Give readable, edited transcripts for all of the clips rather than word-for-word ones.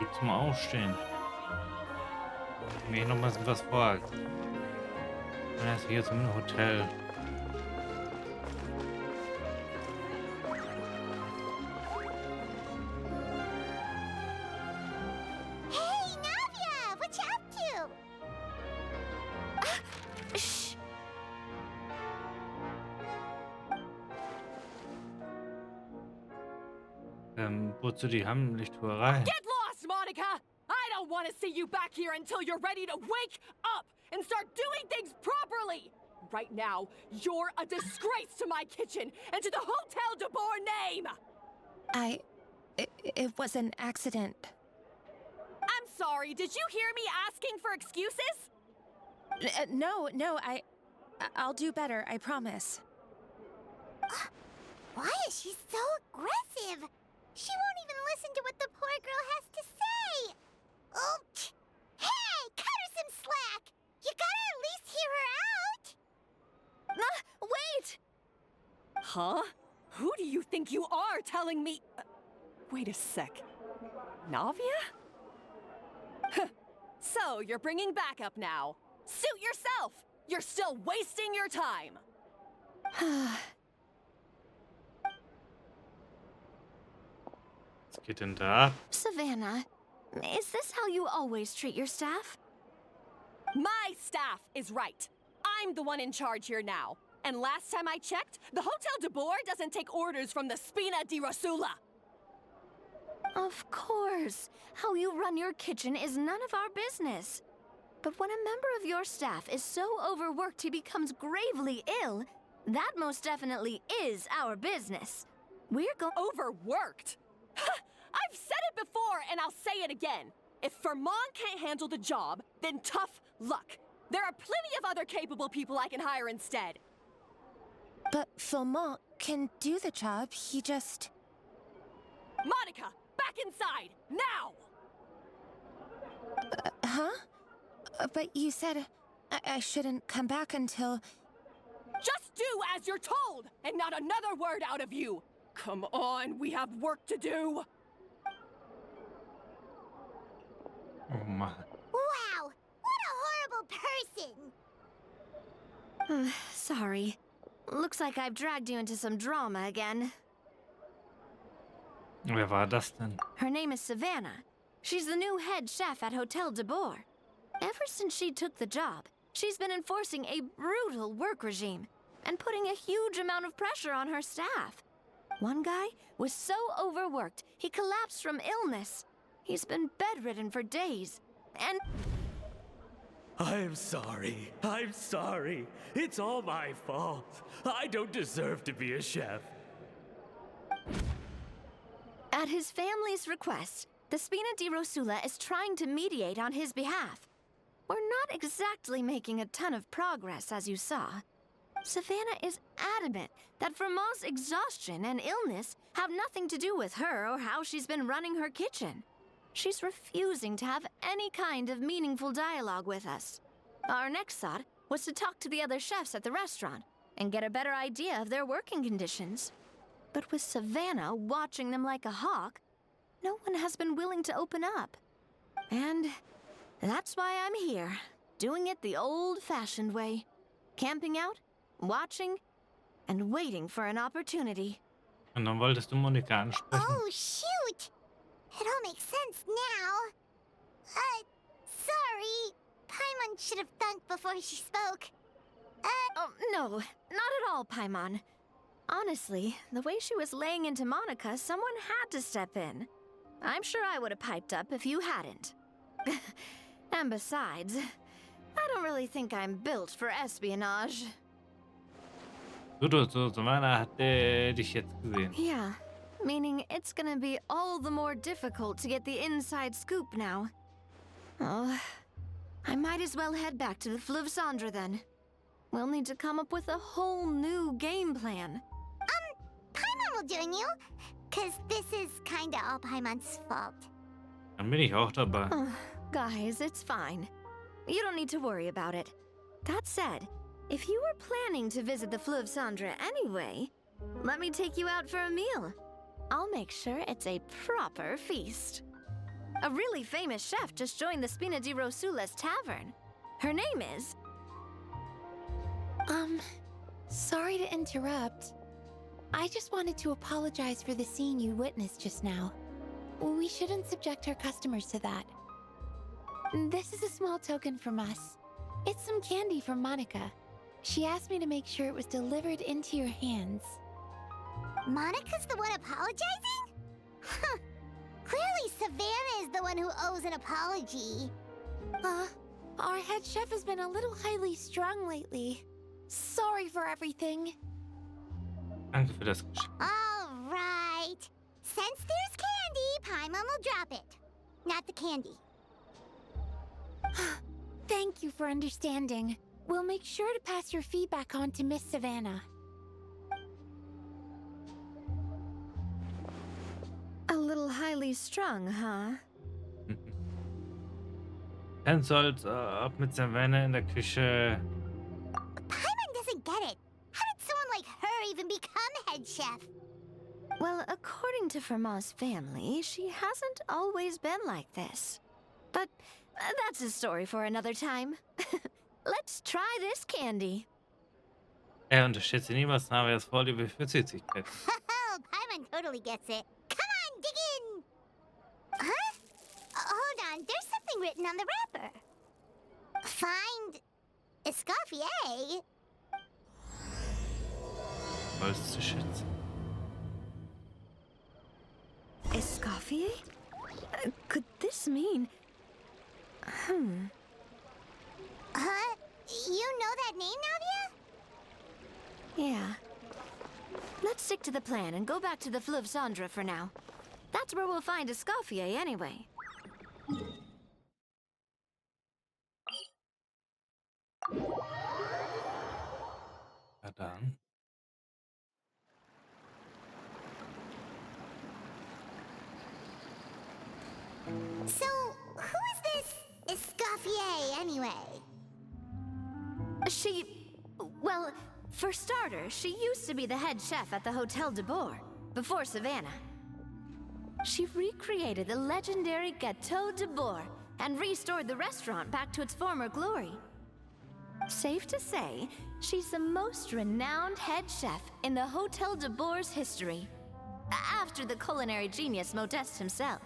Geht zum Aufstehen. Mir noch mal was vor. Und er ist hier zum Hotel. Hey, Navia! What you up to? Shh! Wozu die Hamlichttuerei? Get lost, Monica! I don't want to see you back here until you're ready to wake up and start doing things properly! Right now, you're a disgrace to my kitchen and to the Hotel de Boer name! It was an accident. I'm sorry, did you hear me asking for excuses? No, I'll do better, I promise. Why is she so aggressive? She won't even listen to what the poor girl has to say. Oh, hey, cut her some slack. You gotta at least hear her out. Wait! Huh? Who do you think you are telling me? Wait a sec. Navia? So, you're bringing backup now. Suit yourself! You're still wasting your time! Was geht denn da ab? Savannah, is this how you always treat your staff? My staff is right. I'm the one in charge here now. And last time I checked, the Hotel de Boer doesn't take orders from the Spina di Rosula. Of course. How you run your kitchen is none of our business. But when a member of your staff is so overworked he becomes gravely ill, that most definitely is our business. We're going... Overworked? I've said it before and I'll say it again. If Vermont can't handle the job, then tough luck. There are plenty of other capable people I can hire instead. But Philmont can do the job, he just... Monica, back inside, now! Huh? But you said I shouldn't come back until... Just do as you're told, and not another word out of you! Come on, we have work to do! Oh Mann. Wow! What a horrible person! Sorry. Looks like I've dragged you into some drama again. Wer war das denn? Her name is Savannah. She's the new head chef at Hotel de Boer. Ever since she took the job, she's been enforcing a brutal work regime and putting a huge amount of pressure on her staff. One guy was so overworked, he collapsed from illness. He's been bedridden for days, and... I'm sorry. I'm sorry. It's all my fault. I don't deserve to be a chef. At his family's request, the Spina di Rosula is trying to mediate on his behalf. We're not exactly making a ton of progress, as you saw. Savannah is adamant that Vermont's exhaustion and illness have nothing to do with her or how she's been running her kitchen. She's refusing to have any kind of meaningful dialogue with us. Our next thought was to talk to the other chefs at the restaurant and get a better idea of their working conditions. But with Savannah watching them like a hawk, no one has been willing to open up. And that's why I'm here, doing it the old-fashioned way. Camping out, watching, and waiting for an opportunity. Und dann wolltest du Monika ansprechen. Oh, shoot! It all makes sense now. Sorry. Paimon should have thunk before she spoke. Oh, no, not at all, Paimon. Honestly, the way she was laying into Monica, someone had to step in. I'm sure I would have piped up if you hadn't. And besides, I don't really think I'm built for espionage. So, Savannah hat dich jetzt gesehen. Yeah, meaning it's gonna be all the more difficult to get the inside scoop now. Oh, I might as well head back to the Fleuve Cendre then. We'll need to come up with a whole new game plan. Paimon will join you, cause this is kinda all Paimon's fault. Dann bin ich auch dabei. Oh, guys, it's fine. You don't need to worry about it. That said, if you were planning to visit the Fleuve Cendre anyway, let me take you out for a meal. I'll make sure it's a proper feast. A really famous chef just joined the Spina di Rosula's tavern. Her name is... Sorry to interrupt. I just wanted to apologize for the scene you witnessed just now. We shouldn't subject our customers to that. This is a small token from us. It's some candy from Monica. She asked me to make sure it was delivered into your hands. Monica's the one apologizing? Huh. Clearly Savannah is the one who owes an apology. Our head chef has been a little highly strung lately. Sorry for everything. Danke für das Geschenk. All right. Since there's candy, Paimon will drop it. Not the candy. Thank you for understanding. We'll make sure to pass your feedback on to Miss Savannah. A little highly strung, huh? Dann soll's ob mit Savannah in der Küche. Paimon doesn't get it. How did someone like her even become head chef? Well, according to Fermat's family, she hasn't always been like this. But that's a story for another time. Let's try this candy. Er unterschätze niemals Navias Vorliebe für Süßigkeiten. Oh, Paimon totally gets it. Come on, dig in! Huh? Hold on, there's something written on the wrapper. Find... Escoffier? Wolltest du schätzen? Escoffier? Could this mean... Huh? You know that name, Navia? Yeah. Let's stick to the plan and go back to the Fleuve Cendre for now. That's where we'll find Escoffier anyway. Ja dann. So, who is this Escoffier, anyway? Well, for starters, she used to be the head chef at the Hotel de Bourg, before Savannah. She recreated the legendary Gâteau de Bourg and restored the restaurant back to its former glory. Safe to say, she's the most renowned head chef in the Hotel de Bourg's history, after the culinary genius Modeste himself.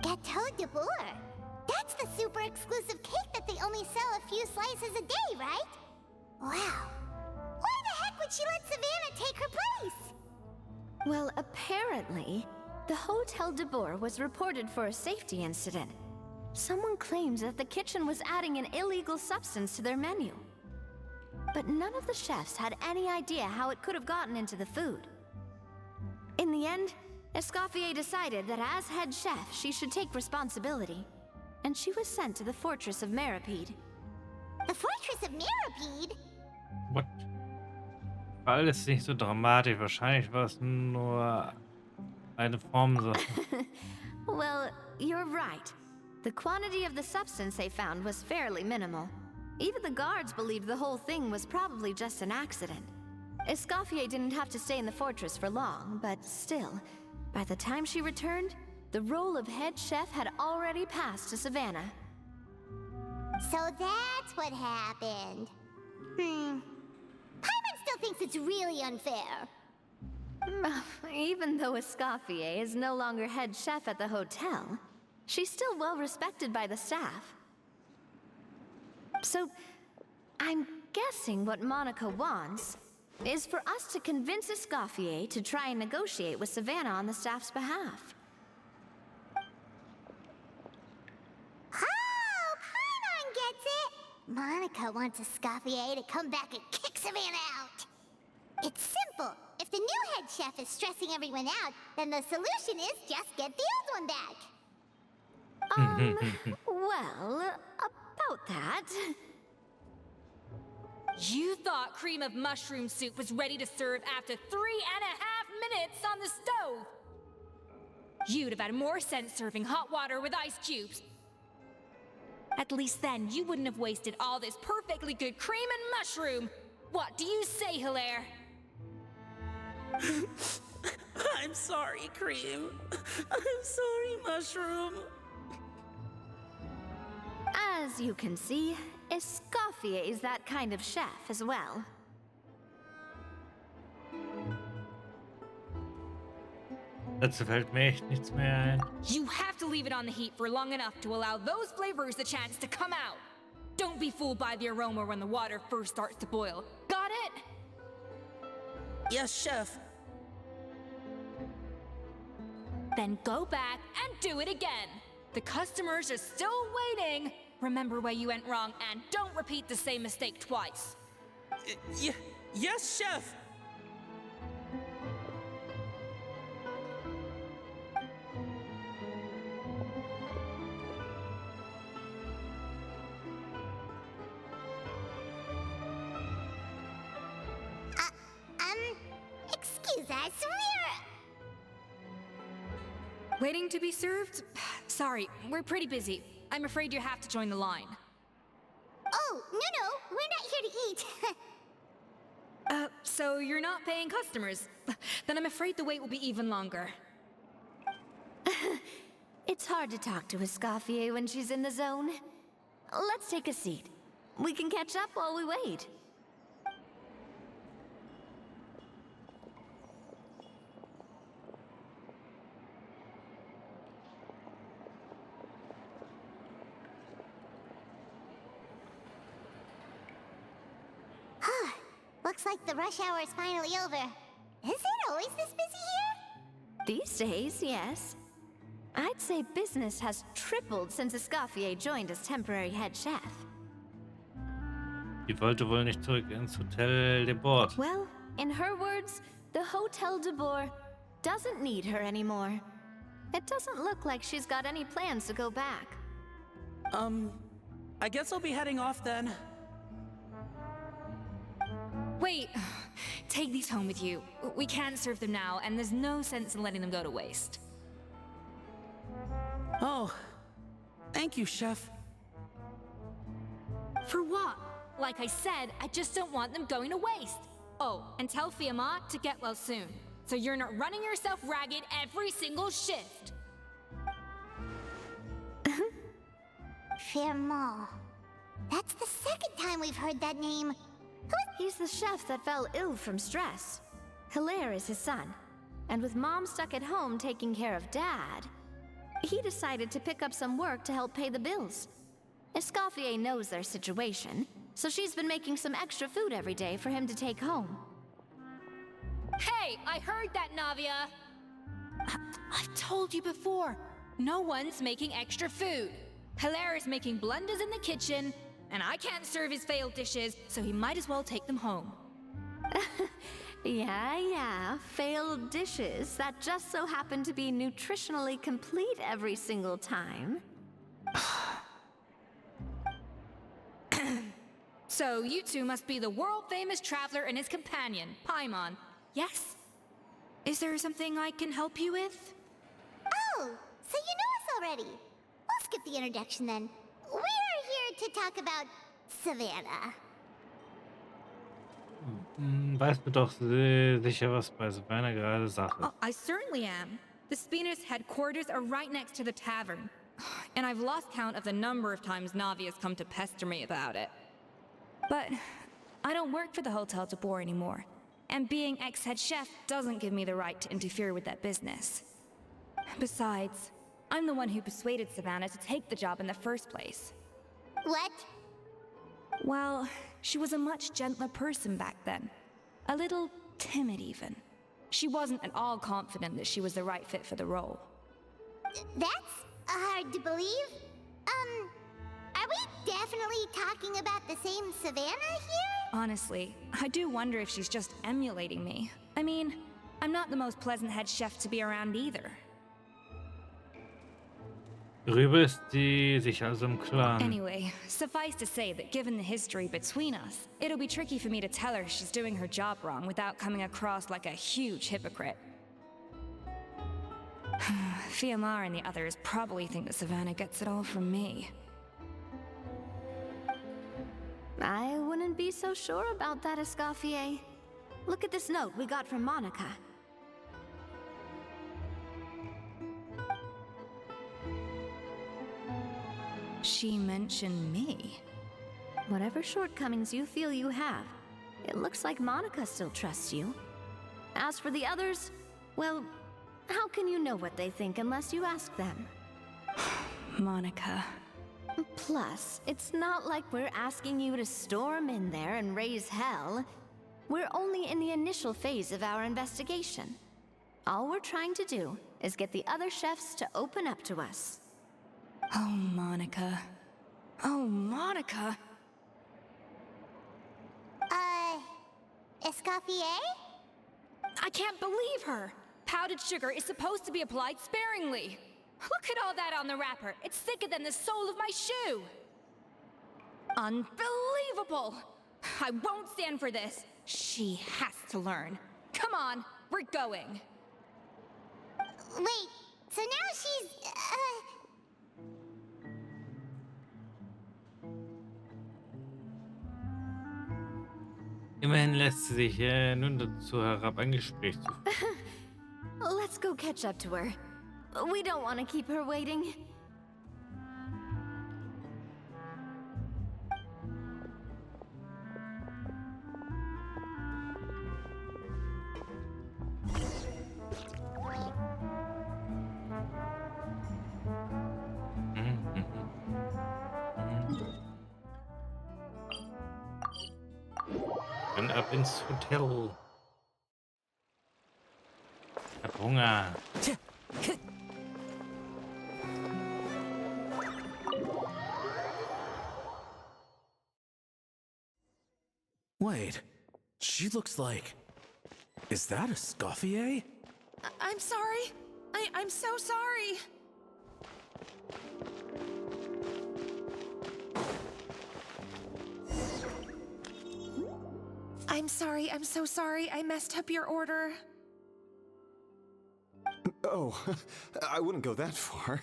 Gâteau de Bourg? That's the super exclusive cake that they only sell a few slices a day, right? Wow. Why the heck would she let Savannah take her place? Well, apparently, the Hotel de Bourg was reported for a safety incident. Someone claims that the kitchen was adding an illegal substance to their menu. But none of the chefs had any idea how it could have gotten into the food. In the end, Escoffier decided that as head chef, she should take responsibility. And she was sent to the fortress of Meripede. The fortress of Meripede? What? War alles nicht so dramatisch. Wahrscheinlich war es nur eine Formsache. Well, you're right. The quantity of the substance they found was fairly minimal. Even the guards believed the whole thing was probably just an accident. Escoffier didn't have to stay in the fortress for long, but still, by the time she returned, the role of head chef had already passed to Savannah. So that's what happened. Paimon still thinks it's really unfair. Even though Escoffier is no longer head chef at the hotel, she's still well respected by the staff. So, I'm guessing what Monica wants is for us to convince Escoffier to try and negotiate with Savannah on the staff's behalf. Oh, Paimon gets it! Monica wants Escoffier to come back and kick Savannah out. It's simple. If the new head chef is stressing everyone out, then the solution is just get the old one back. Well, about that... You thought cream of mushroom soup was ready to serve after 3.5 minutes on the stove. You'd have had more sense serving hot water with ice cubes. At least then you wouldn't have wasted all this perfectly good cream and mushroom. What do you say, Hilaire? I'm sorry, Cream. I'm sorry, Mushroom. As you can see, Escoffier is that kind of chef as well. Dazu fällt mir echt nichts mehr ein. You have to leave it on the heat for long enough to allow those flavors the chance to come out. Don't be fooled by the aroma when the water first starts to boil. Got it? Yes, chef. Then go back and do it again. The customers are still waiting. Remember where you went wrong and don't repeat the same mistake twice. Yes, chef. Excuse us, Waiting to be served? Sorry, we're pretty busy. I'm afraid you have to join the line. Oh, no, we're not here to eat. So you're not paying customers? Then I'm afraid the wait will be even longer. It's hard to talk to Escoffier when she's in the zone. Let's take a seat. We can catch up while we wait. Looks like the rush hour is finally over. Is it always this busy here? These days, yes. I'd say business has tripled since Escoffier joined as temporary head chef. Die wollte wohl nicht zurück ins Hotel de Bord. Well, in her words, the Hotel de Bord doesn't need her anymore. It doesn't look like she's got any plans to go back. I guess I'll be heading off then. Wait, take these home with you. We can't serve them now, and there's no sense in letting them go to waste. Oh, thank you, chef. For what? Like I said, I just don't want them going to waste. Oh, and tell Fiamma to get well soon, so you're not running yourself ragged every single shift. Firmo. That's the second time we've heard that name. He's the chef that fell ill from stress. Hilaire is his son. And with Mom stuck at home taking care of Dad, he decided to pick up some work to help pay the bills. Escoffier knows their situation, so she's been making some extra food every day for him to take home. Hey, I heard that, Navia! I've told you before, no one's making extra food. Hilaire is making blunders in the kitchen, and I can't serve his failed dishes, so he might as well take them home. Yeah, failed dishes that just so happen to be nutritionally complete every single time. So you two must be the world-famous traveler and his companion, Paimon. Yes? Is there something I can help you with? Oh, so you know us already. We'll skip the introduction then. We're here to talk about Savannah. Weißt du doch sicher, was bei Savannah gerade Sache ist. Oh, I certainly am. The Spina's headquarters are right next to the tavern. And I've lost count of the number of times Navi has come to pester me about it. But I don't work for the Hotel de Boer anymore. And being ex-head chef doesn't give me the right to interfere with that business. Besides, I'm the one who persuaded Savannah to take the job in the first place. What? Well, she was a much gentler person back then. A little timid even. She wasn't at all confident that she was the right fit for the role. That's hard to believe. Are we definitely talking about the same Savannah here? Honestly, I do wonder if she's just emulating me. I mean, I'm not the most pleasant head chef to be around either. Darüber ist sie sich also im Klaren. Anyway, suffice to say that given the history between us, it'll be tricky for me to tell her she's doing her job wrong without coming across like a huge hypocrite. Fiamma and the others probably think that Savannah gets it all from me. I wouldn't be so sure about that, Escoffier. Look at this note we got from Monica. She mentioned me. Whatever shortcomings you feel you have, it looks like Monica still trusts you. As for the others, well, how can you know what they think unless you ask them? Monica. Plus, it's not like we're asking you to storm in there and raise hell. We're only in the initial phase of our investigation. All we're trying to do is get the other chefs to open up to us. Oh, Monica. Oh, Monica. Escoffier? I can't believe her. Powdered sugar is supposed to be applied sparingly. Look at all that on the wrapper. It's thicker than the sole of my shoe. Unbelievable. I won't stand for this. She has to learn. Come on, we're going. Wait, so now she's, Immerhin lässt sie sich nun dazu herab, ein Gespräch zu führen. Let's go catch up to her. We don't want to keep her waiting. Dann ab ins Hotel. Ich hab Hunger. Wait, she looks like... Is that a Escoffier? I'm sorry. I'm so sorry. I'm sorry. I'm so sorry. I messed up your order. Oh, I wouldn't go that far.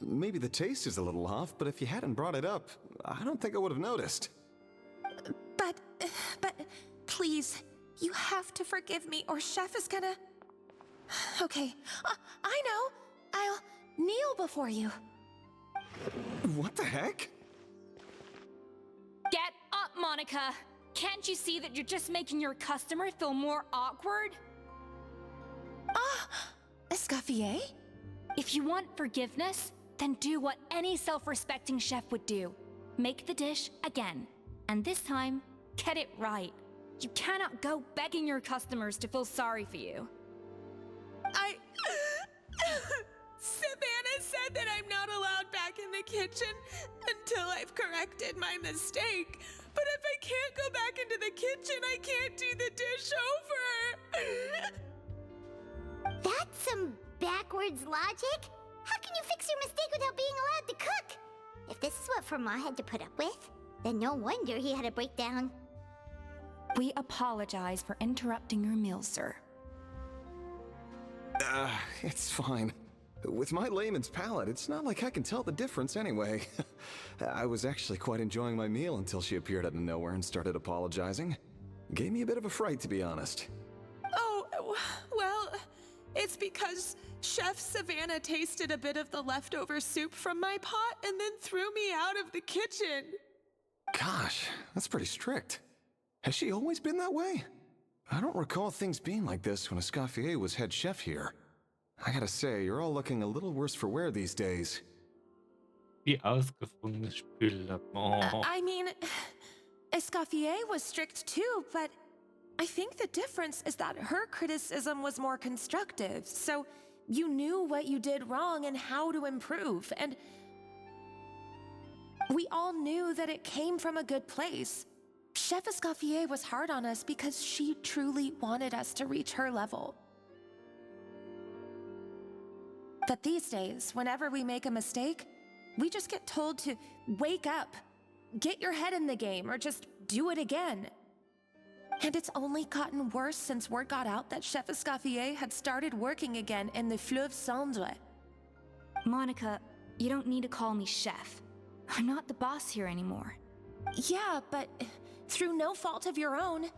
Maybe the taste is a little off, but if you hadn't brought it up, I don't think I would have noticed. But, please, you have to forgive me or Chef is gonna... Okay, I know. I'll kneel before you. What the heck? Get up, Monica. Can't you see that you're just making your customer feel more awkward? Escoffier? If you want forgiveness, then do what any self-respecting chef would do. Make the dish again. And this time, get it right. You cannot go begging your customers to feel sorry for you. Savannah said that I'm not allowed back in the kitchen until I've corrected my mistake. But if I can't go back into the kitchen, I can't do the dish over. That's some backwards logic. How can you fix your mistake without being allowed to cook? If this is what Fermat had to put up with, then no wonder he had a breakdown. We apologize for interrupting your meal, sir. It's fine. With my layman's palate, it's not like I can tell the difference anyway. I was actually quite enjoying my meal until she appeared out of nowhere and started apologizing. Gave me a bit of a fright, to be honest. Oh, well, it's because Chef Savannah tasted a bit of the leftover soup from my pot and then threw me out of the kitchen. Gosh, that's pretty strict. Has she always been that way? I don't recall things being like this when Escoffier was head chef here. I gotta say, you're all looking a little worse for wear these days. Wie ausgefundenes Spüllappen. Oh. I mean, Escoffier was strict too, but I think the difference is that her criticism was more constructive, so you knew what you did wrong and how to improve, and we all knew that it came from a good place. Chef Escoffier was hard on us because she truly wanted us to reach her level. But these days, whenever we make a mistake, we just get told to wake up, get your head in the game, or just do it again. And it's only gotten worse since word got out that Chef Escoffier had started working again in the Fleuve Cendre. Monica, you don't need to call me chef. I'm not the boss here anymore. Yeah, but through no fault of your own,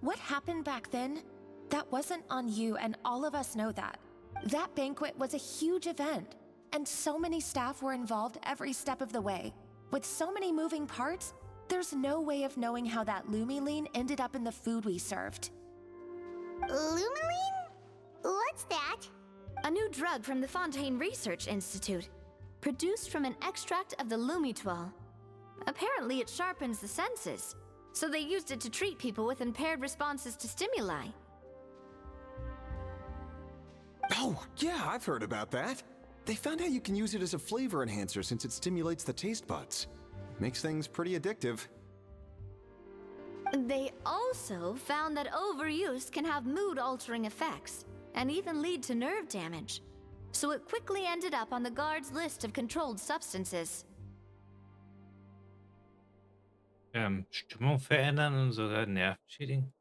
what happened back then, that wasn't on you, and all of us know that. That banquet was a huge event. and so many staff were involved every step of the way. With so many moving parts, there's no way of knowing how that lumiline ended up in the food we served. Lumiline? What's that? A new drug from the Fontaine Research Institute, produced from an extract of the lumitwal. Apparently it sharpens the senses, so they used it to treat people with impaired responses to stimuli. Oh, yeah, I've heard about that. They found out you can use it as a flavor enhancer since it stimulates the taste buds. Makes things pretty addictive. They also found that overuse can have mood-altering effects, and even lead to nerve damage. So it quickly ended up on the guard's list of controlled substances. Stimmung verändern und sogar Nerven schädigen.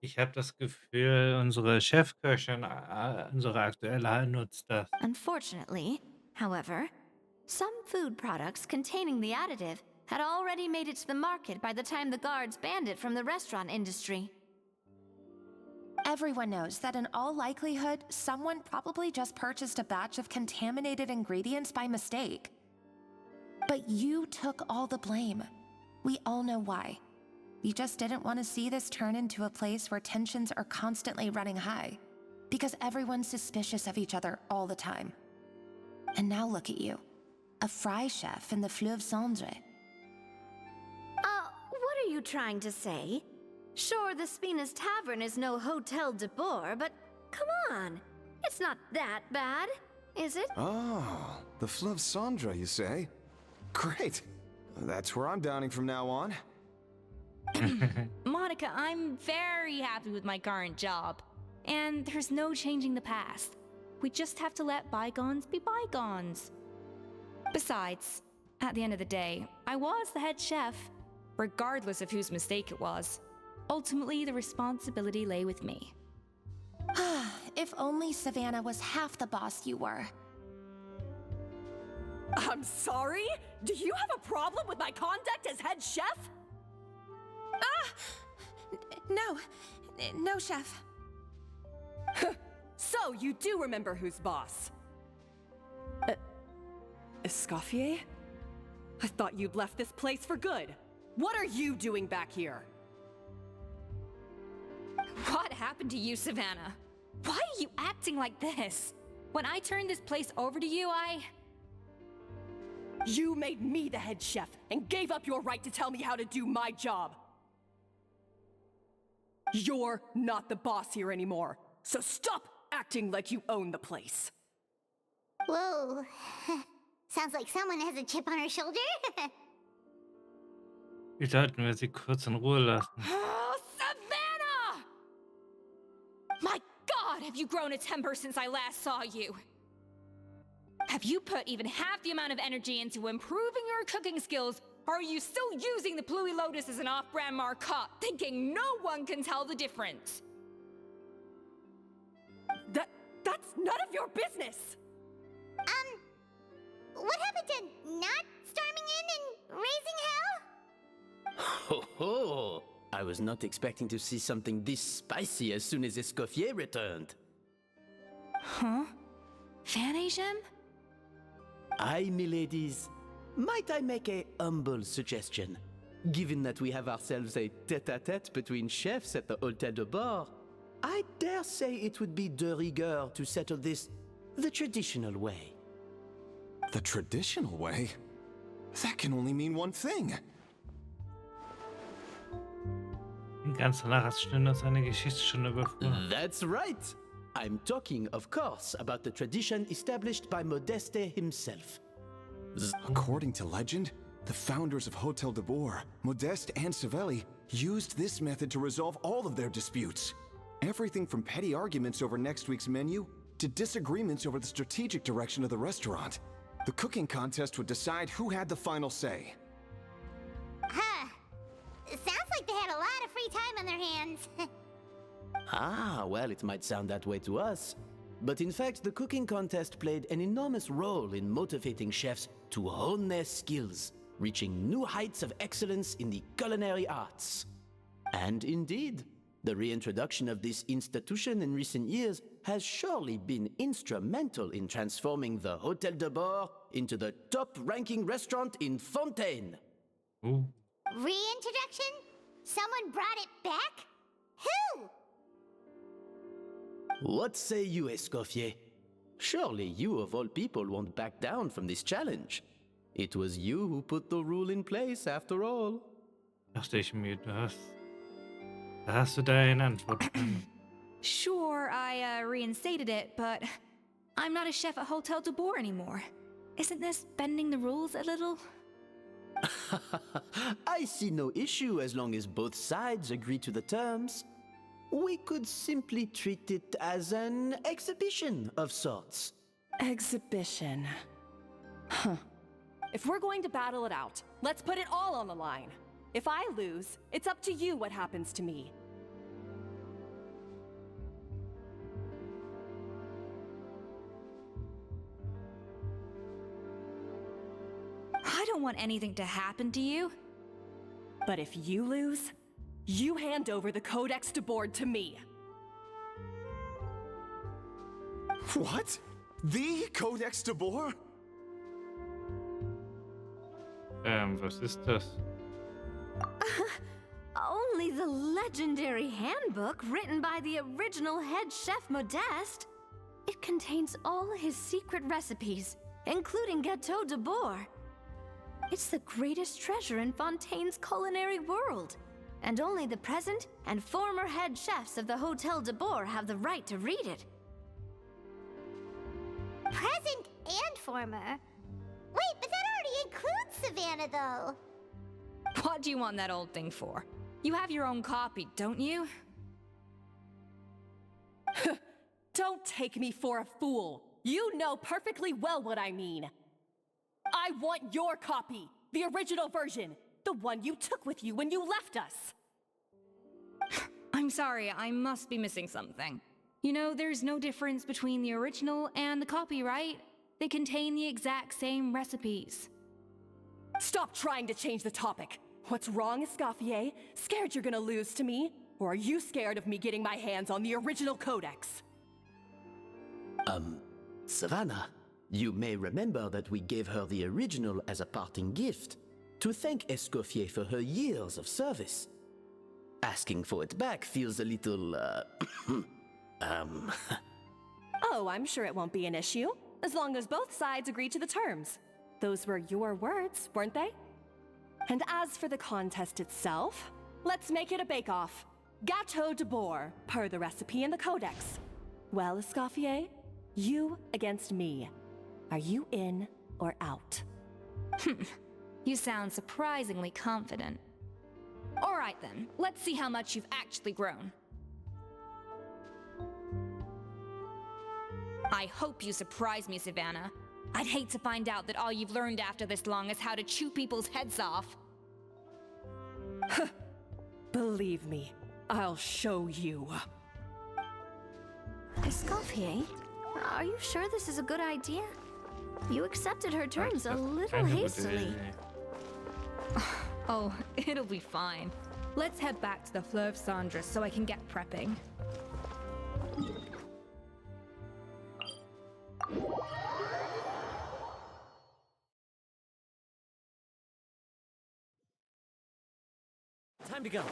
Ich habe das Gefühl, unsere Chefköchin, unsere aktuelle nutzt das. Unfortunately, however, some food products containing the additive had already made it to the market by the time the guards banned it from the restaurant industry. Everyone knows that in all likelihood, someone probably just purchased a batch of contaminated ingredients by mistake. But you took all the blame. We all know why. You just didn't want to see this turn into a place where tensions are constantly running high, because everyone's suspicious of each other all the time. And now look at you, a fry chef in the Fleuve Cendre. What are you trying to say? Sure, the Spina's Tavern is no Hotel de Boer, but come on. It's not that bad, is it? Oh, the Fleuve Cendre, you say? Great. That's where I'm dining from now on. Monica, I'm very happy with my current job. And there's no changing the past. We just have to let bygones be bygones. Besides, at the end of the day, I was the head chef, regardless of whose mistake it was. Ultimately, the responsibility lay with me. If only Savannah was half the boss you were. I'm sorry? Do you have a problem with my conduct as head chef? No, chef. So, you do remember who's boss? Escoffier? I thought you'd left this place for good. What are you doing back here? What happened to you, Savannah? Why are you acting like this? When I turned this place over to you, You made me the head chef and gave up your right to tell me how to do my job. You're not the boss here anymore, so stop acting like you own the place. Whoa. Sounds like someone has a chip on her shoulder. Wie sollten wir sie kurz in Ruhe lassen? Oh, Savannah! My God, have you grown a temper since I last saw you? Have you put even half the amount of energy into improving your cooking skills, or are you still using the Pluie Lotus as an off-brand marcotte, thinking no one can tell the difference? That's none of your business! What happened to not storming in and raising hell? Ho ho! I was not expecting to see something this spicy as soon as Escoffier returned. Huh? Fan Asian? Aye, miladies. Might I make a humble suggestion? Given that we have ourselves a tête-à-tête between chefs at the Hôtel de Bord, I dare say it would be de rigueur to settle this the traditional way. The traditional way? That can only mean one thing. Ganz danach, als stünde uns eine Geschichtsstunde bevor. That's right! I'm talking, of course, about the tradition established by Modeste himself. According to legend, the founders of Hotel de Boer, Modeste and Savelli, used this method to resolve all of their disputes. Everything from petty arguments over next week's menu to disagreements over the strategic direction of the restaurant. The cooking contest would decide who had the final say. Huh. Sounds like they had a lot of free time on their hands. Ah, well, it might sound that way to us. But in fact, the cooking contest played an enormous role in motivating chefs to hone their skills, reaching new heights of excellence in the culinary arts. And indeed, the reintroduction of this institution in recent years has surely been instrumental in transforming the Hôtel de Bord into the top-ranking restaurant in Fontaine. Ooh. Reintroduction? Someone brought it back? Who? What say you, Escoffier? Surely you of all people won't back down from this challenge. It was you who put the rule in place after all. Dachte ich mir, da hast du deine Antwort. Sure, I reinstated it, but I'm not a chef at Hotel de Boer anymore. Isn't this bending the rules a little? I see no issue as long as both sides agree to the terms. We could simply treat it as an exhibition of sorts. Exhibition. Huh. If we're going to battle it out, let's put it all on the line. If I lose, it's up to you what happens to me. I don't want anything to happen to you. But if you lose, you hand over the Codex de Board to me. What? The Codex de Boer? Was ist das? Only the legendary handbook written by the original head chef Modeste. It contains all his secret recipes, including Gâteau de Boer. It's the greatest treasure in Fontaine's culinary world, and only the present and former head chefs of the Hôtel de Boer have the right to read it. Present and former? Wait, but that already includes Savannah, though. What do you want that old thing for? You have your own copy, don't you? Don't take me for a fool. You know perfectly well what I mean. I want your copy, the original version, the one you took with you when you left us. I'm sorry, I must be missing something. You know, there's no difference between the original and the copy, right? They contain the exact same recipes. Stop trying to change the topic. What's wrong, Escoffier? Scared you're gonna lose to me? Or are you scared of me getting my hands on the original codex? Savannah, you may remember that we gave her the original as a parting gift, to thank Escoffier for her years of service. Asking for it back feels a little, Oh, I'm sure it won't be an issue, as long as both sides agree to the terms. Those were your words, weren't they? And as for the contest itself, let's make it a bake-off. Gâteau de Boer, per the recipe in the codex. Well, Escoffier, you against me. Are you in or out? You sound surprisingly confident. All right then, let's see how much you've actually grown. I hope you surprise me, Savannah. I'd hate to find out that all you've learned after this long is how to chew people's heads off. Believe me, I'll show you. Escoffier, are you sure this is a good idea? You accepted her terms a little Keine gute hastily. Idee. Oh, it'll be fine. Let's head back to the Fleuve Cendres so I can get prepping. Time to go.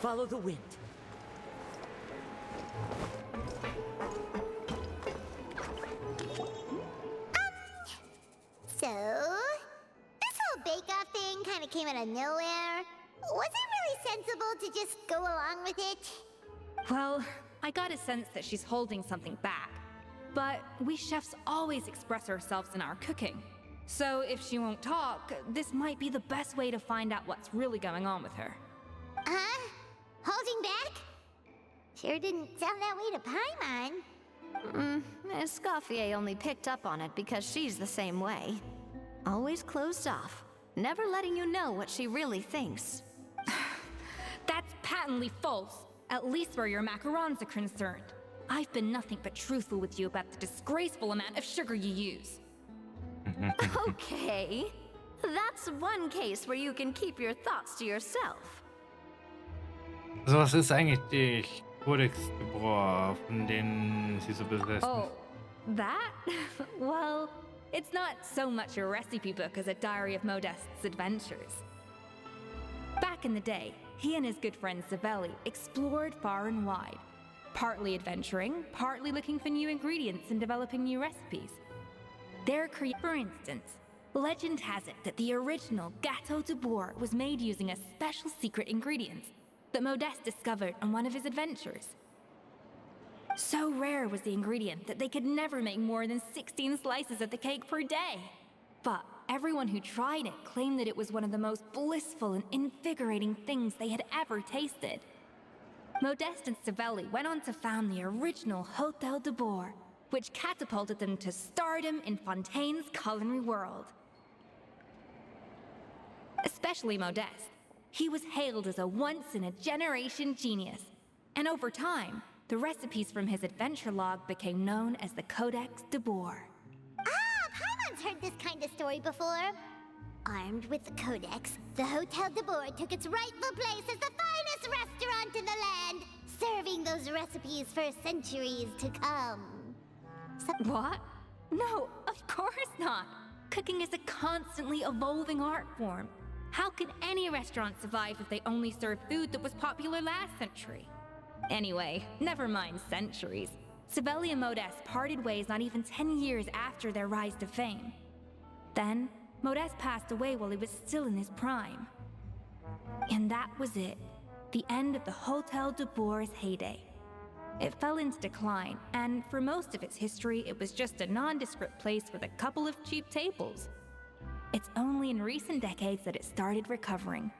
Follow the wind. So, this whole bake-off thing kind of came out of nowhere. Was it really sensible to just go along with it? Well, I got a sense that she's holding something back. But we chefs always express ourselves in our cooking. So if she won't talk, this might be the best way to find out what's really going on with her. Huh? Holding back? Sure didn't sound that way to Paimon. Escoffier only picked up on it because she's the same way. Always closed off, never letting you know what she really thinks. That's patently false, at least where your macarons are concerned. I've been nothing but truthful with you about the disgraceful amount of sugar you use. Okay, that's one case where you can keep your thoughts to yourself. Also, was ist eigentlich die Codex Gebräu, von denen sie so besessen Oh, ist? that? Well, it's not so much a recipe book as a diary of Modest's adventures. Back in the day, he and his good friend Savelli explored far and wide, partly adventuring, partly looking for new ingredients and developing new recipes. For instance, legend has it that the original Gâteau de Bourg was made using a special secret ingredient that Modeste discovered on one of his adventures. So rare was the ingredient that they could never make more than 16 slices of the cake per day. But everyone who tried it claimed that it was one of the most blissful and invigorating things they had ever tasted. Modeste and Savelli went on to found the original Hôtel de Bourg, which catapulted them to stardom in Fontaine's culinary world. Especially Modeste. He was hailed as a once-in-a-generation genius, and over time, the recipes from his adventure log became known as the Codex de Bourg. Ah, Paimon's heard this kind of story before. Armed with the Codex, the Hôtel de Bourg took its rightful place as the finest restaurant in the land, serving those recipes for centuries to come. What? No, of course not! Cooking is a constantly evolving art form. How could any restaurant survive if they only served food that was popular last century? Anyway, never mind centuries. Savelli and Modeste parted ways not even 10 years after their rise to fame. Then, Modeste passed away while he was still in his prime. And that was it. The end of the Hôtel de Bourg's heyday. It fell into decline, and for most of its history, it was just a nondescript place with a couple of cheap tables. It's only in recent decades that it started recovering.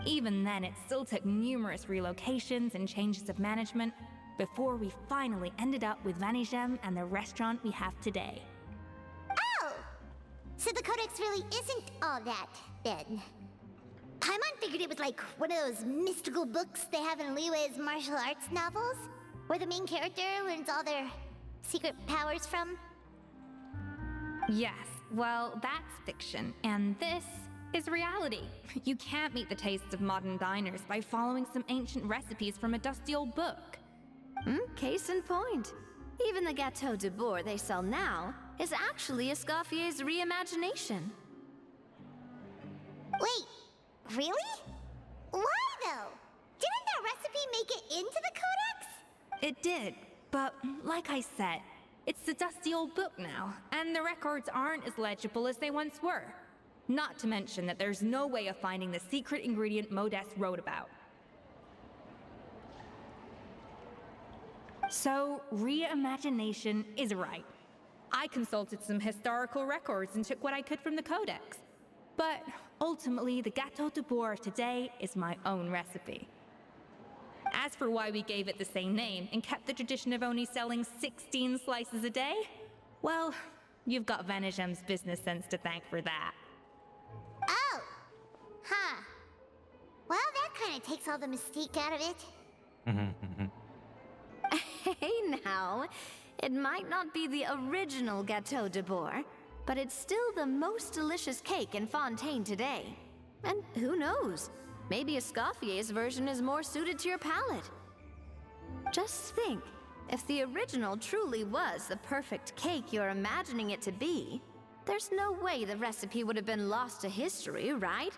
Even then, it still took numerous relocations and changes of management before we finally ended up with Vanigem and the restaurant we have today. Oh! So the Codex really isn't all that, then. Paimon figured it was like one of those mystical books they have in Liue's martial arts novels, where the main character learns all their secret powers from. Yes, well, that's fiction, and this is reality. You can't meet the tastes of modern diners by following some ancient recipes from a dusty old book. Case in point. Even the Gâteau de Bourg they sell now is actually Escoffier's reimagination. Wait, really? Why though? Didn't that recipe make it into the Codex? It did, but like I said, it's the dusty old book now, and the records aren't as legible as they once were. Not to mention that there's no way of finding the secret ingredient Modeste wrote about. So, reimagination is right. I consulted some historical records and took what I could from the Codex. But ultimately, the Gâteau de Bourg of today is my own recipe. As for why we gave it the same name and kept the tradition of only selling 16 slices a day, well, you've got Vanigem's business sense to thank for that. Oh! Huh. Well, that kind of takes all the mystique out of it. Hey now, it might not be the original Gâteau de Bourg, but it's still the most delicious cake in Fontaine today. And who knows, maybe Escoffier's version is more suited to your palate. Just think, if the original truly was the perfect cake you're imagining it to be, there's no way the recipe would have been lost to history, right?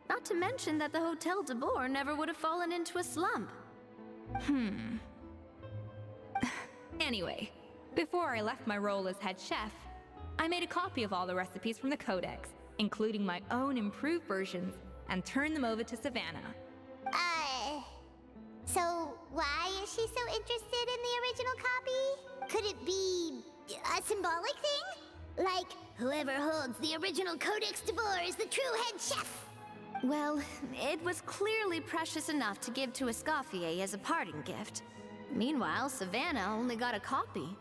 Not to mention that the Hôtel de Bourg never would have fallen into a slump. Anyway, before I left my role as head chef, I made a copy of all the recipes from the Codex, including my own improved versions, and turned them over to Savannah. So why is she so interested in the original copy? Could it be a symbolic thing? Like, whoever holds the original Codex de Bourg is the true head chef? Well, it was clearly precious enough to give to Escoffier as a parting gift. Meanwhile, Savannah only got a copy.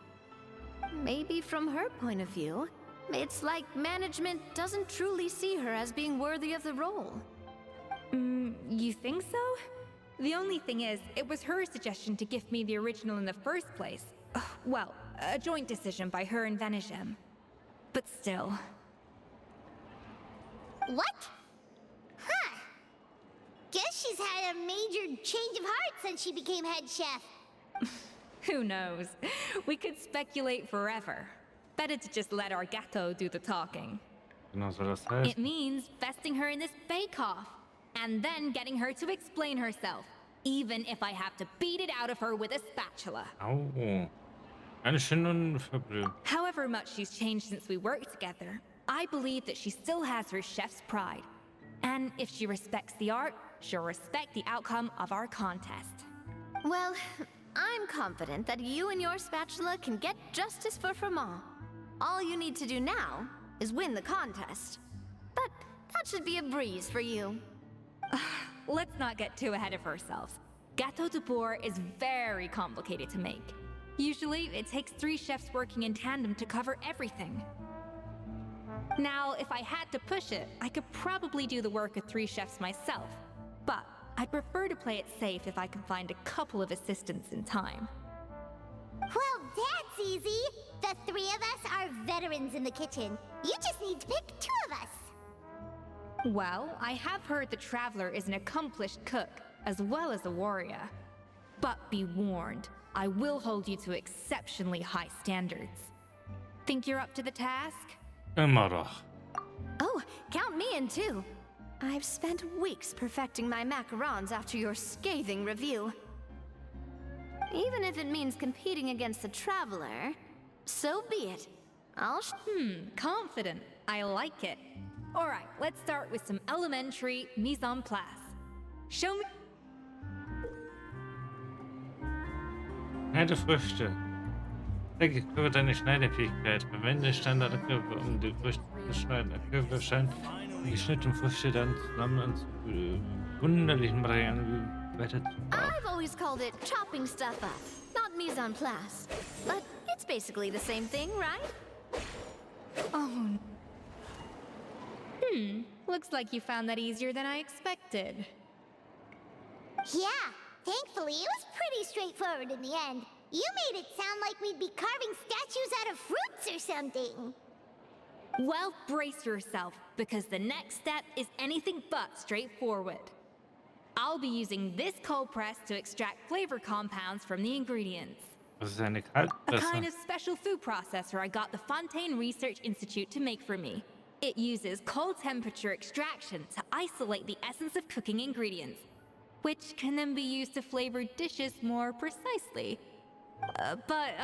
Maybe from her point of view, it's like management doesn't truly see her as being worthy of the role. You think so? The only thing is, it was her suggestion to gift me the original in the first place. Well, a joint decision by her and Vanigem. But still. What? Huh. Guess she's had a major change of heart since she became head chef. Who knows? We could speculate forever. Better to just let our Gato do the talking. Genau soll das heißen. It means besting her in this bake-off, and then getting her to explain herself, even if I have to beat it out of her with a spatula. Au. Eine schöne Unverblümt. However much she's changed since we worked together, I believe that she still has her chef's pride. And if she respects the art, she'll respect the outcome of our contest. Well, I'm confident that you and your spatula can get justice for Fromage. All you need to do now is win the contest. But that should be a breeze for you. Let's not get too ahead of ourselves. Gâteau de bourg is very complicated to make. Usually, it takes 3 chefs working in tandem to cover everything. Now, if I had to push it, I could probably do the work of 3 chefs myself. But I'd prefer to play it safe if I can find a couple of assistants in time. Well, that's easy. The 3 of us are veterans in the kitchen. You just need to pick 2 of us. Well, I have heard the Traveler is an accomplished cook, as well as a warrior. But be warned, I will hold you to exceptionally high standards. Think you're up to the task? Immer doch. Oh, count me in too. I've spent weeks perfecting my macarons after your scathing review. Even if it means competing against the Traveler, so be it. Confident. I like it. Alright, let's start with some elementary mise en place. Show me. Schneide Früchte. Zeige deine Schneidefähigkeit. Verwende Standardgriffe, um die Früchte zu schneiden. Griffe scheinen die geschnittenen Früchte dann zusammen und zu wunderlichen Materialien weiter zu bauen. I've always called it chopping stuff up, not mise en place. But it's basically the same thing, right? Oh. Looks like you found that easier than I expected. Yeah, thankfully it was pretty straightforward in the end. You made it sound like we'd be carving statues out of fruits or something. Well, brace yourself, because the next step is anything but straightforward. I'll be using this cold press to extract flavor compounds from the ingredients. Das ist eine A Kaltpresse. kind of special food processor I got the Fontaine Research Institute to make for me. It uses cold temperature extraction to isolate the essence of cooking ingredients, which can then be used to flavor dishes more precisely. But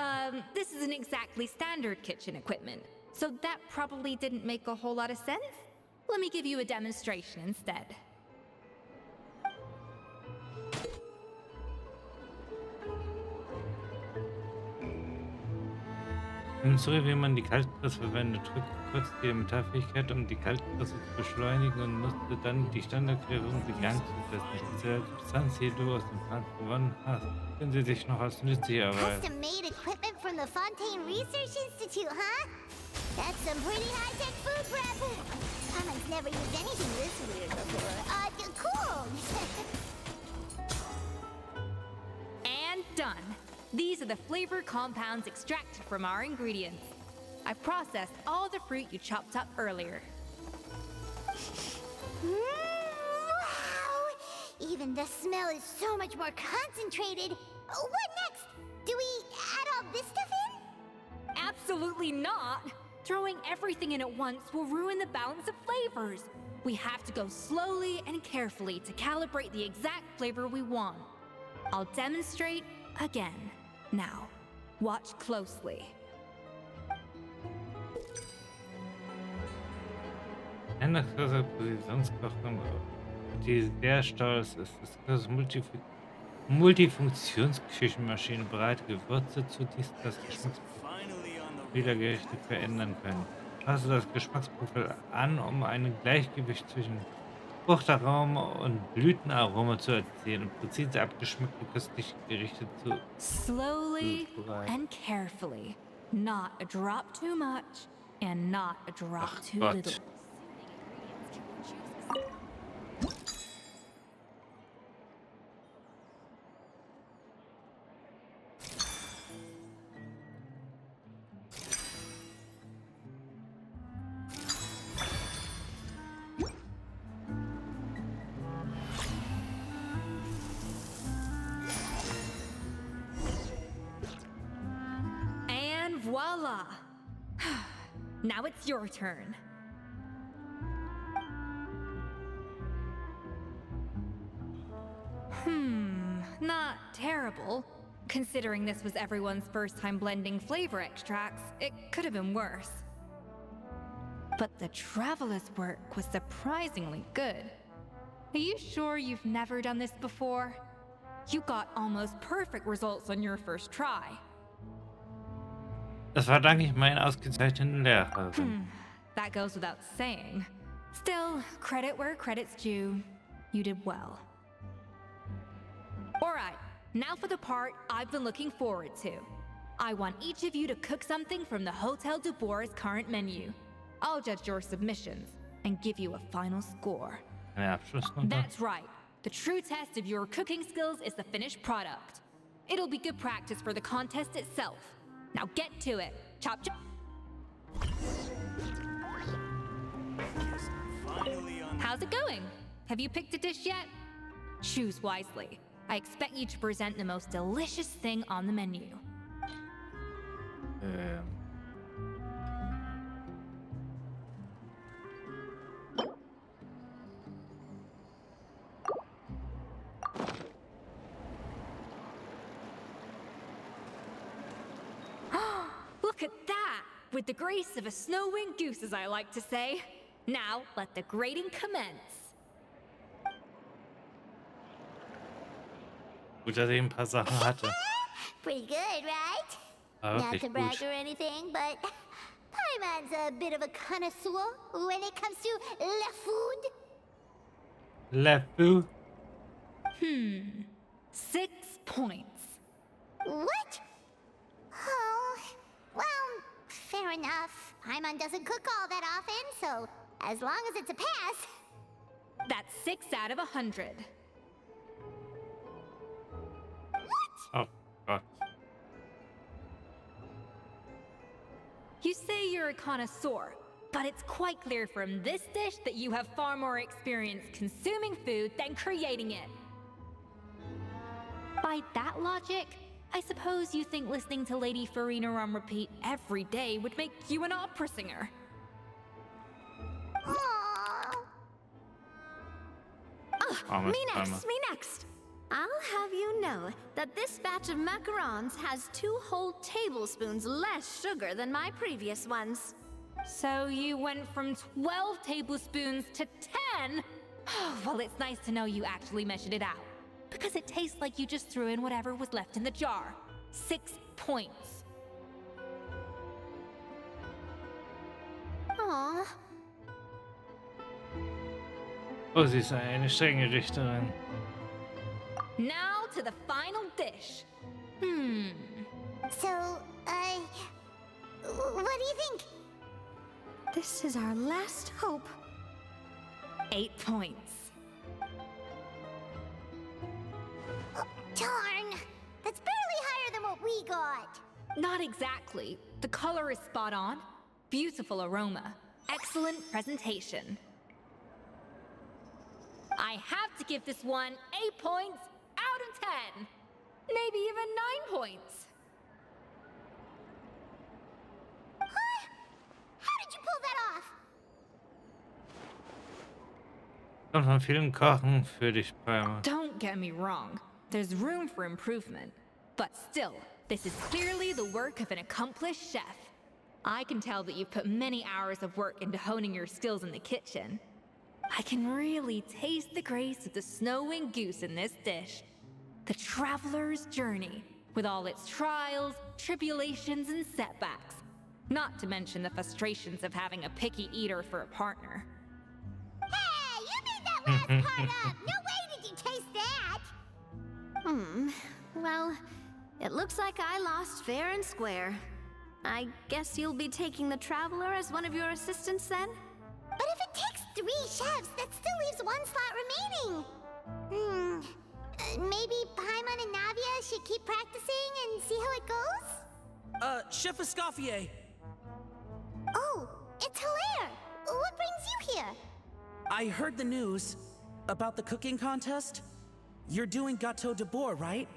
this isn't exactly standard kitchen equipment, so that probably didn't make a whole lot of sense. Let me give you a demonstration instead. Demonstriere, wie man die Kaltpresse verwendet. Drücke kurz die Elementarfähigkeit, um die Kaltpresse zu beschleunigen und nutze dann die Standardgriffe, um sie Gang zu setzen. Diese Substanz, die du aus dem Kampf gewonnen hast, können sie sich noch als nützlich erweisen. Custom-made equipment from the Fontaine Research Institute, huh? That's some pretty high-tech food prep. Someone's never used anything this weird before. Cool. And done. These are the flavor compounds extracted from our ingredients. I've processed all the fruit you chopped up earlier. Wow! Even the smell is so much more concentrated. What next? Do we add all this stuff in? Absolutely not! Throwing everything in at once will ruin the balance of flavors. We have to go slowly and carefully to calibrate the exact flavor we want. I'll demonstrate again. Now, watch closely. Eine große Präzisionskraft, die sehr stolz ist. Das Multifunktionsküchenmaschine bereitet Gewürze zu, die das Geschmacksprofil vieler Gerichte verändern können. Passe das Geschmacksprofil an, um ein Gleichgewicht zwischen Fruchtaroma und Blütenaroma zu erzielen und präzise abgeschmeckte köstliche Gerichte zu Slowly zubereiten. and carefully. Not a drop too much, and not a drop Ach too Gott. little. voila! Now it's your turn. Not terrible. Considering this was everyone's first time blending flavor extracts, it could have been worse. But the traveler's work was surprisingly good. Are you sure you've never done this before? You got almost perfect results on your first try. Das verdanke ich meinen ausgezeichneten Lehrerin. That goes without saying. Still, credit where credit's due. You did well. Alright, now for the part I've been looking forward to. I want each of you to cook something from the Hotel du Bois' current menu. I'll judge your submissions and give you a final score. Eine Abschlussnote? That's right. The true test of your cooking skills is the finished product. It'll be good practice for the contest itself. Now get to it. Chop chop. How's it going? Have you picked a dish yet? Choose wisely. I expect you to present the most delicious thing on the menu. Look at that! With the grace of a snow-winged goose, as I like to say. Now, let the grating commence. Gut, dass ich ein paar Sachen hatte. Pretty good, right? War Not wirklich to brag gut. or anything, but Paimon's a bit of a connoisseur when it comes to la food. Lefu. 6 points. What? Oh, well, fair enough. Paimon doesn't cook all that often, so as long as it's a pass. That's 6 out of 100. Oh Gott. You say you're a connoisseur, but it's quite clear from this dish that you have far more experience consuming food than creating it. By that logic, I suppose you think listening to Lady Farina on repeat every day would make you an opera singer. Aww. Armes, Me next, armes. me next. I'll have you know that this batch of macarons has 2 whole tablespoons less sugar than my previous ones. So you went from 12 tablespoons to 10? Well, it's nice to know you actually measured it out. Because it tastes like you just threw in whatever was left in the jar. 6 points. Aw, Oh, sie ist eine strenge Richterin. Now to the final dish. So, what do you think? this is our last hope. 8 points. Darn! That's barely higher than what we got. Not exactly. The color is spot on. Beautiful aroma. Excellent presentation. I have to give this one 8 points out of 10. Maybe even 9 points. Huh? How did you pull that off? Kommt von vielem Kochen für dich, Palmer. Don't get me wrong. There's room for improvement. But still, this is clearly the work of an accomplished chef. I can tell that you've put many hours of work into honing your skills in the kitchen. I can really taste the grace of the snow-winged goose in this dish. The traveler's journey, with all its trials, tribulations, and setbacks. Not to mention the frustrations of having a picky eater for a partner. Hey, you made that last part up! No way did you taste that! Well, it looks like I lost fair and square. I guess you'll be taking the Traveler as one of your assistants then? But if it takes 3 chefs, that still leaves 1 slot remaining. Maybe Paimon and Navia should keep practicing and see how it goes? Chef Escoffier. Oh, it's Hilaire! What brings you here? I heard the news about the cooking contest. You're doing Gâteau de Bois, right?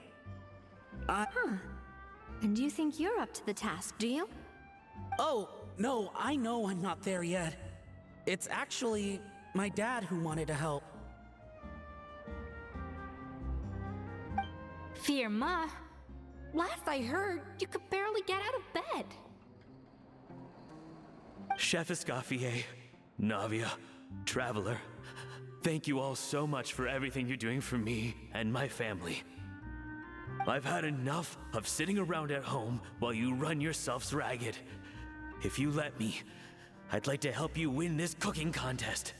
And you think you're up to the task, do you? Oh, no, I know I'm not there yet. It's actually my dad who wanted to help. Firma? Last I heard, you could barely get out of bed. Chef Escoffier, Navia, Traveler, thank you all so much for everything you're doing for me and my family. I've had enough of sitting around at home while you run yourselves ragged. If you let me, I'd like to help you win this cooking contest.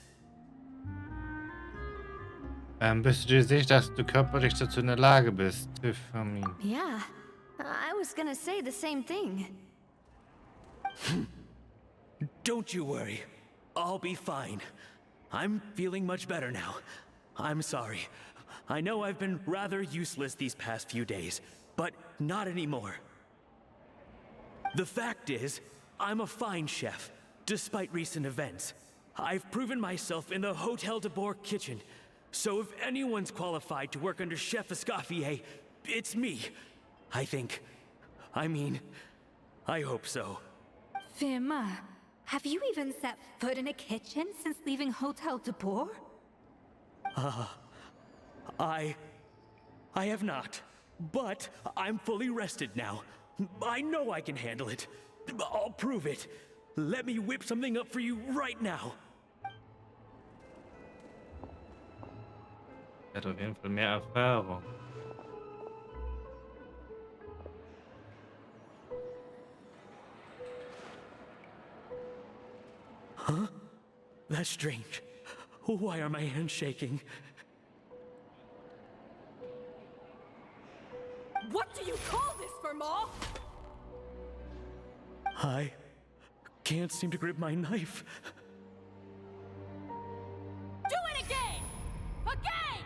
Bist du dir sicher, dass du körperlich dazu in der Lage bist, Tiffany? Yeah, I was gonna say the same thing. Don't you worry. I'll be fine. I'm feeling much better now. I'm sorry. I know I've been rather useless these past few days, but not anymore. The fact is, I'm a fine chef, despite recent events. I've proven myself in the Hotel de Bourg kitchen, so if anyone's qualified to work under Chef Escoffier, it's me. I think. I mean, I hope so. Firma, have you even set foot in a kitchen since leaving Hotel de Bourg? I have not, but I'm fully rested now. I know I can handle it. I'll prove it. Let me whip something up for you right now. Er hat auf jeden Fall mehr Erfahrung. Huh? That's strange. Why are my hands shaking? What do you call this, Firma? I can't seem to grip my knife. Do it again! Again!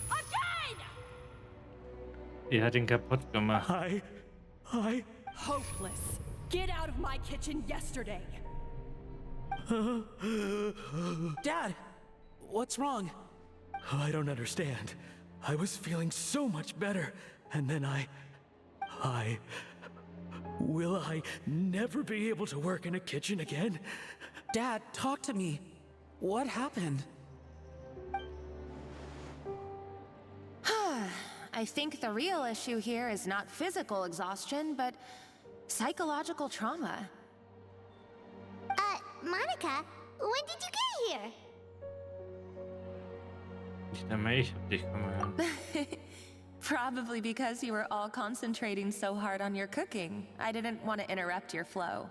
Again! Die hat ihn kaputt gemacht. I... Hopeless. Get out of my kitchen yesterday. Dad, what's wrong? I don't understand. I was feeling so much better, and then Will I never be able to work in a kitchen again? Dad, talk to me. What happened? I think the real issue here is not physical exhaustion, but psychological trauma. Monica, when did you get here? Nicht einmal ich hab dich kommen hören. Probably because you were all concentrating so hard on your cooking. I didn't want to interrupt your flow.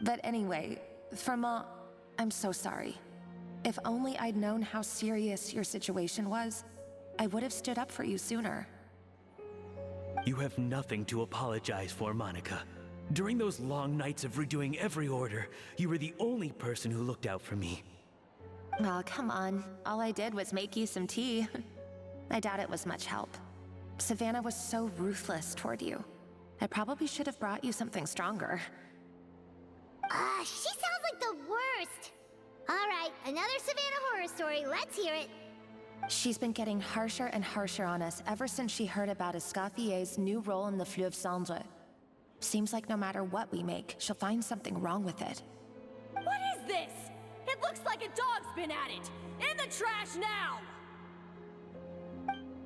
But anyway, Firma, I'm so sorry. If only I'd known how serious your situation was, I would have stood up for you sooner. You have nothing to apologize for, Monica. During those long nights of redoing every order, you were the only person who looked out for me. Oh, come on. All I did was make you some tea. I doubt it was much help. Savannah was so ruthless toward you. I probably should have brought you something stronger. She sounds like the worst. All right, another Savannah horror story. Let's hear it. She's been getting harsher and harsher on us ever since she heard about Escoffier's new role in the Fleuve Cendre. Seems like no matter what we make, she'll find something wrong with it. What is this? It looks like a dog's been at it. In the trash now!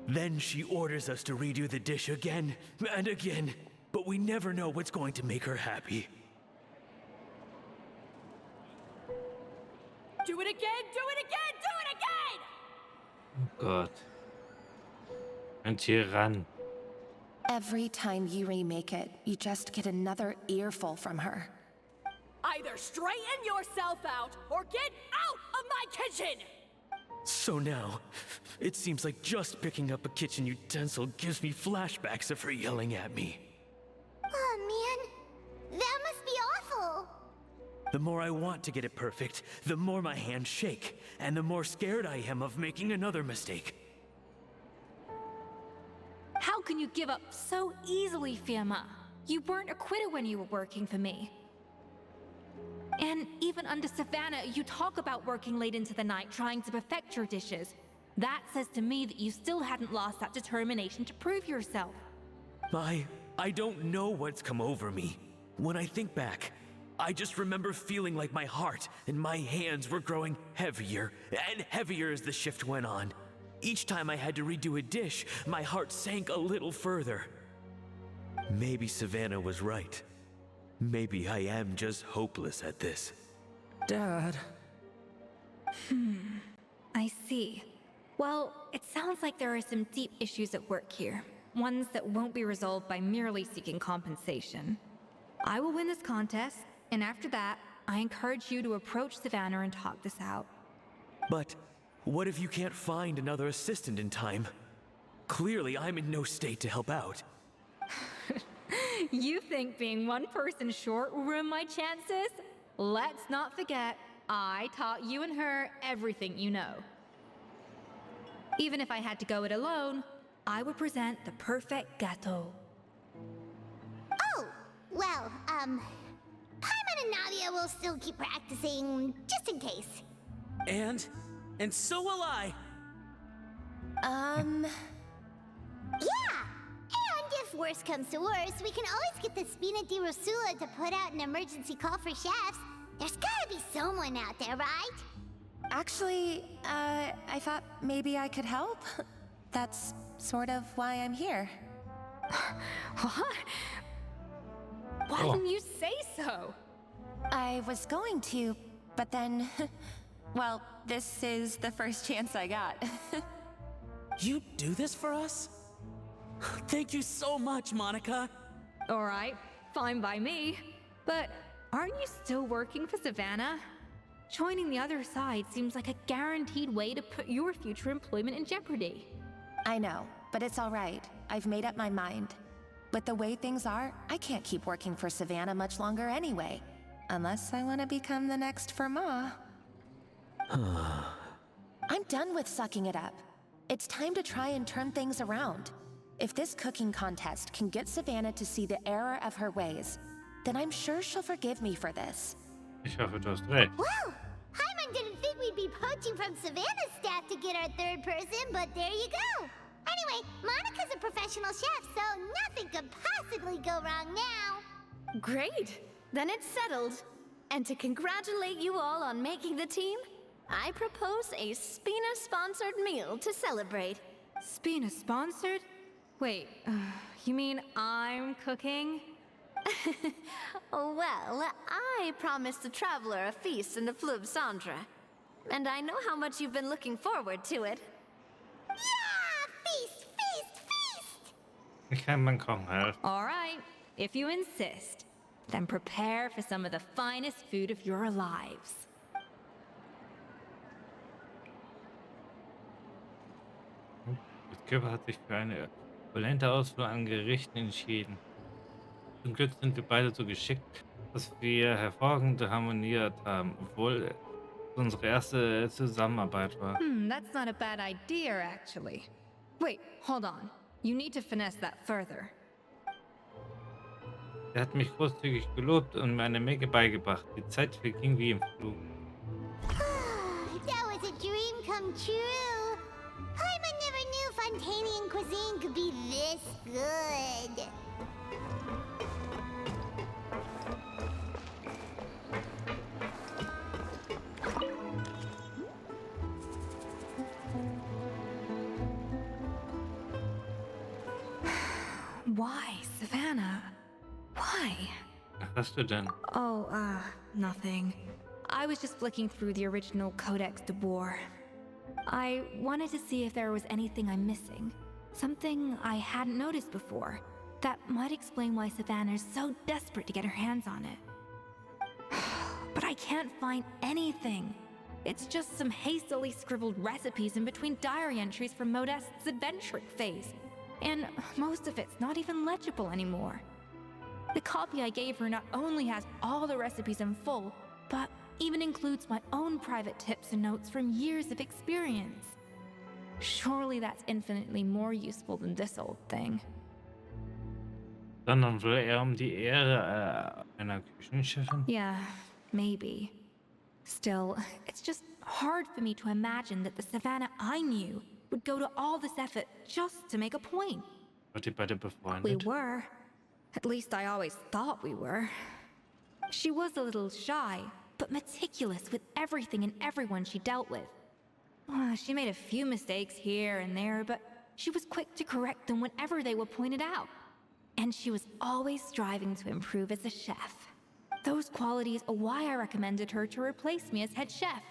Then she orders us to redo the dish again and again, but we never know what's going to make her happy. Do it again, do it again, do it again! Oh Gott. Ein Tyrann. Every time you remake it, you just get another earful from her. Either straighten yourself out or get out of my kitchen! So now, it seems like just picking up a kitchen utensil gives me flashbacks of her yelling at me. Oh man, that must be awful. The more I want to get it perfect, the more my hands shake, and the more scared I am of making another mistake. How can you give up so easily, Firma? You weren't a quitter when you were working for me. And even under Savannah, you talk about working late into the night trying to perfect your dishes. That says to me that you still hadn't lost that determination to prove yourself. I I don't know what's come over me. When I think back, I just remember feeling like my heart and my hands were growing heavier and heavier as the shift went on. Each time I had to redo a dish, my heart sank a little further. Maybe Savannah was right. Maybe I am just hopeless at this. Dad. I see. Well, it sounds like there are some deep issues at work here. Ones that won't be resolved by merely seeking compensation. I will win this contest, and after that, I encourage you to approach Savannah and talk this out. But what if you can't find another assistant in time? Clearly, I'm in no state to help out. You think being one person short will ruin my chances? Let's not forget, I taught you and her everything you know. Even if I had to go it alone, I would present the perfect gâteau. Oh, well, Paimon and Nadia will still keep practicing, just in case. And so will I. Yeah! And if worse comes to worse, we can always get the Spina di Rosula to put out an emergency call for chefs. There's gotta be someone out there, right? Actually, I thought maybe I could help. That's sort of why I'm here. What? Why didn't you say so? I was going to, but then... well, this is the first chance I got. You do this for us? Thank you so much, Monica. All right, fine by me. But aren't you still working for Savannah? Joining the other side seems like a guaranteed way to put your future employment in jeopardy. I know, but it's all right. I've made up my mind. With the way things are, I can't keep working for Savannah much longer anyway. Unless I want to become the next Fermat. I'm done with sucking it up. It's time to try and turn things around. If this cooking contest can get Savannah to see the error of her ways, then I'm sure she'll forgive me for this. Ich hoffe, du hast recht. Well, Paimon didn't think we'd be poaching from Savannah's staff to get our third person, but there you go. Anyway, Monica's a professional chef, so nothing could possibly go wrong now. Great! Then it's settled. And to congratulate you all on making the team, I propose a Spina-sponsored meal to celebrate. Spina sponsored? Wait, you mean I'm cooking? Well, I promised the traveler a feast in the Fleuve Cendre. And I know how much you've been looking forward to it. Yeah! Feast, feast, feast! Ich kann man kaum helfen. All right, if you insist, then prepare for some of the finest food of your lives. Das Körper hat sich für eine opulente Auswahl an Gerichten entschieden. Zum Glück sind wir beide so geschickt, dass wir hervorragend harmoniert haben, obwohl es unsere erste Zusammenarbeit war. That's not a bad idea, actually. Wait, hold on. You need to finesse that further. Er hat mich großzügig gelobt und mir eine Menge beigebracht. Die Zeit verging wie im Flug. That was a dream come true. Paimon never knew Fontanian cuisine could be this good. Why, Savannah? Why? Was hast du denn? Oh, nothing. I was just flicking through the original Codex de Boer. I wanted to see if there was anything I'm missing. Something I hadn't noticed before. That might explain why Savannah's so desperate to get her hands on it. But I can't find anything. It's just some hastily scribbled recipes in between diary entries from Modeste's adventuring phase. And most of it's not even legible anymore. The copy I gave her not only has all the recipes in full, but even includes my own private tips and notes from years of experience. Surely that's infinitely more useful than this old thing. Sondern wohl die Ehre einer Küchenchefin? Yeah, maybe. Still, it's just hard for me to imagine that the Savannah I knew would go to all this effort just to make a point. Wart ihr beide We befreundet? were. At least I always thought we were. She was a little shy, but meticulous with everything and everyone she dealt with. She made a few mistakes here and there, but she was quick to correct them whenever they were pointed out. And she was always striving to improve as a chef. Those qualities are why I recommended her to replace me as head chef.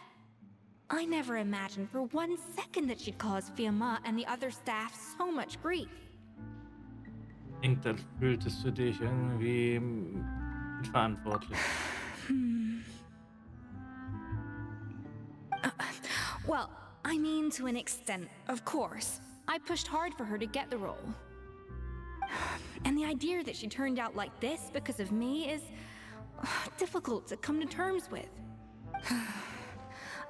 I never imagined for 1 second that she'd cause Fiamma and the other staff so much grief. Klingt, als fühltest du dich irgendwie mitverantwortlich. Well, I mean to an extent, of course. I pushed hard for her to get the role. And the idea that she turned out like this because of me is difficult to come to terms with.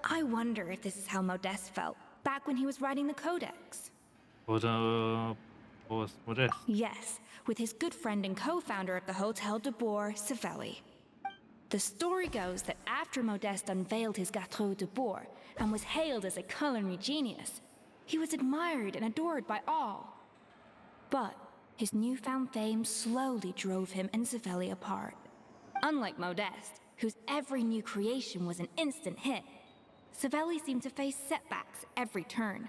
I wonder if this is how Modeste felt back when he was writing the Codex. Oder was Modest? Yes, with his good friend and co-founder of the Hotel de Bourg, Savelli. The story goes that after Modeste unveiled his Gâteau de Bourg and was hailed as a culinary genius, he was admired and adored by all. But his newfound fame slowly drove him and Savelli apart. Unlike Modeste, whose every new creation was an instant hit, Savelli seemed to face setbacks every turn.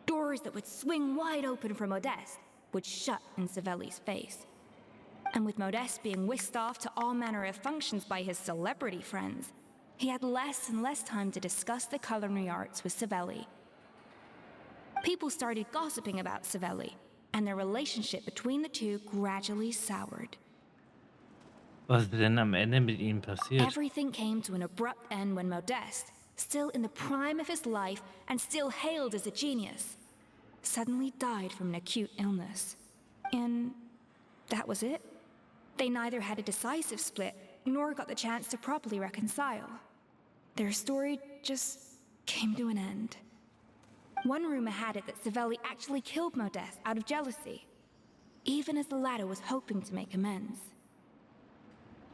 Doors that would swing wide open for Modeste would shut in Savelli's face. And with Modeste being whisked off to all manner of functions by his celebrity friends, he had less and less time to discuss the culinary arts with Savelli. People started gossiping about Savelli, and their relationship between the two gradually soured. Was ist denn am Ende mit ihm passiert? Everything came to an abrupt end when Modeste, still in the prime of his life and still hailed as a genius, suddenly died from an acute illness. And that was it. They neither had a decisive split nor got the chance to properly reconcile. Their story just came to an end. One rumor had it that Savelli actually killed Modeste out of jealousy, even as the latter was hoping to make amends.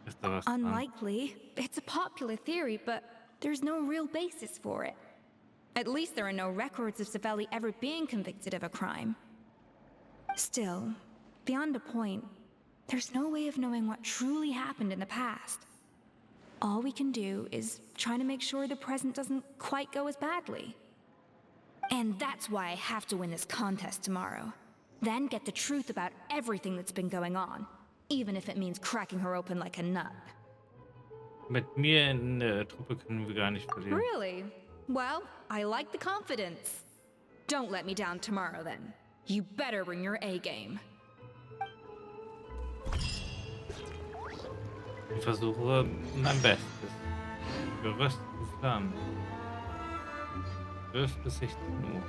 Ist da was dran? Unlikely. It's a popular theory, but there's no real basis for it. At least there are no records of Savelli ever being convicted of a crime. Still, beyond a point, there's no way of knowing what truly happened in the past. All we can do is try to make sure the present doesn't quite go as badly. And that's why I have to win this contest tomorrow. Then get the truth about everything that's been going on, even if it means cracking her open like a nut. Mit mir in der Truppe können wir gar nicht verlieren. Really? Well, I like the confidence. Don't let me down tomorrow then. You better bring your A-game. Ich versuche mein Bestes. Gerüstet Flammen. 12 bis 16 Uhr.